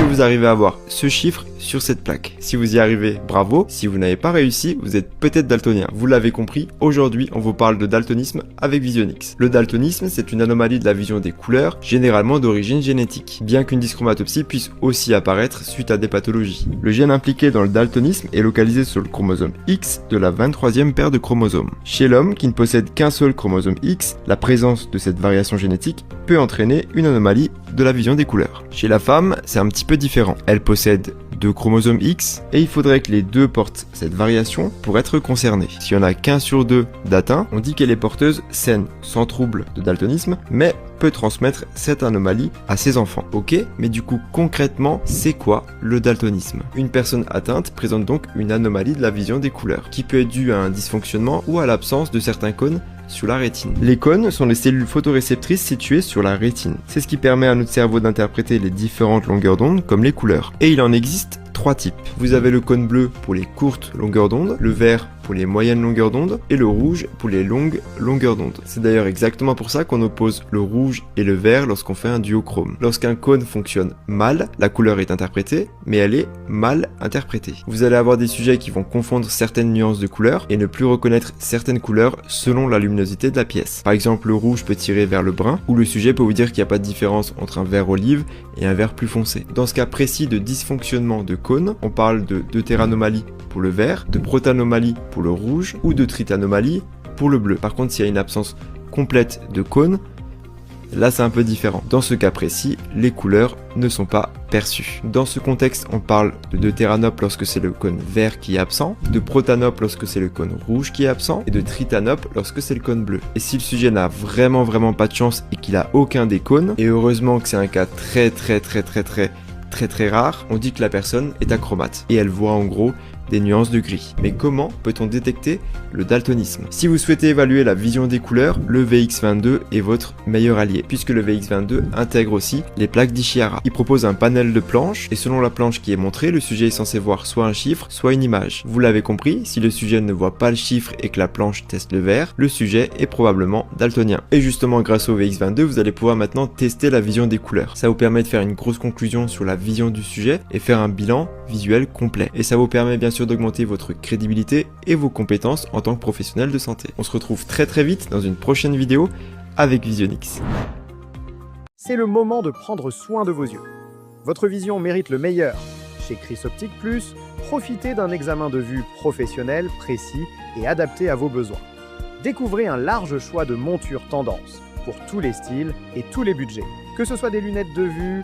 vous arrivez à voir ce chiffre sur cette plaque. Si vous y arrivez, bravo. Si vous n'avez pas réussi, vous êtes peut-être daltonien. Vous l'avez compris, aujourd'hui on vous parle de daltonisme avec Visionix. Le daltonisme, c'est une anomalie de la vision des couleurs, généralement d'origine génétique, bien qu'une dyschromatopsie puisse aussi apparaître suite à des pathologies. Le gène impliqué dans le daltonisme est localisé sur le chromosome X de la 23e paire de chromosomes. Chez l'homme, qui ne possède qu'un seul chromosome X, la présence de cette variation génétique peut entraîner une anomalie de la vision des couleurs. Chez la femme, c'est un petit peu différent. Elle possède 2 chromosomes X et il faudrait que les deux portent cette variation pour être concernés. Si on a qu'un sur 2 d'atteint, on dit qu'elle est porteuse saine, sans trouble de daltonisme, mais peut transmettre cette anomalie à ses enfants. Ok, mais du coup concrètement, c'est quoi le daltonisme? Une personne atteinte présente donc une anomalie de la vision des couleurs, qui peut être due à un dysfonctionnement ou à l'absence de certains cônes sur la rétine. Les cônes sont les cellules photoréceptrices situées sur la rétine. C'est ce qui permet à notre cerveau d'interpréter les différentes longueurs d'onde comme les couleurs. Et il en existe 3 types. Vous avez le cône bleu pour les courtes longueurs d'onde, le vert pour les moyennes longueurs d'onde et le rouge pour les longues longueurs d'onde. C'est d'ailleurs exactement pour ça qu'on oppose le rouge et le vert lorsqu'on fait un duochrome. Lorsqu'un cône fonctionne mal, la couleur est interprétée, mais elle est mal interprétée. Vous allez avoir des sujets qui vont confondre certaines nuances de couleurs et ne plus reconnaître certaines couleurs selon la luminosité de la pièce. Par exemple, le rouge peut tirer vers le brun, ou le sujet peut vous dire qu'il n'y a pas de différence entre un vert olive et un vert plus foncé. Dans ce cas précis de dysfonctionnement de cône, on parle de deutéranomalie pour le vert, de protanomalie pour le rouge ou de tritanomalie pour le bleu. Par contre, s'il y a une absence complète de cône, là c'est un peu différent. Dans ce cas précis, les couleurs ne sont pas perçues. Dans ce contexte, on parle de deutéranope lorsque c'est le cône vert qui est absent, de protanope lorsque c'est le cône rouge qui est absent, et de tritanope lorsque c'est le cône bleu. Et si le sujet n'a vraiment pas de chance et qu'il a aucun des cônes, et heureusement que c'est un cas très rare, on dit que la personne est achromate et elle voit en gros des nuances de gris. Mais comment peut-on détecter le daltonisme? Si vous souhaitez évaluer la vision des couleurs, le VX22 est votre meilleur allié, puisque le VX22 intègre aussi les plaques d'Ishihara. Il propose un panel de planches, et selon la planche qui est montrée, le sujet est censé voir soit un chiffre, soit une image. Vous l'avez compris, si le sujet ne voit pas le chiffre et que la planche teste le vert, le sujet est probablement daltonien. Et justement, grâce au VX22, vous allez pouvoir maintenant tester la vision des couleurs. Ça vous permet de faire une grosse conclusion sur la vision du sujet et faire un bilan visuel complet. Et ça vous permet bien sûr d'augmenter votre crédibilité et vos compétences en tant que professionnel de santé. On se retrouve très vite dans une prochaine vidéo avec Visionix. C'est le moment de prendre soin de vos yeux. Votre vision mérite le meilleur. Chez Chris Optique Plus, profitez d'un examen de vue professionnel, précis et adapté à vos besoins. Découvrez un large choix de montures tendances pour tous les styles et tous les budgets. Que ce soit des lunettes de vue,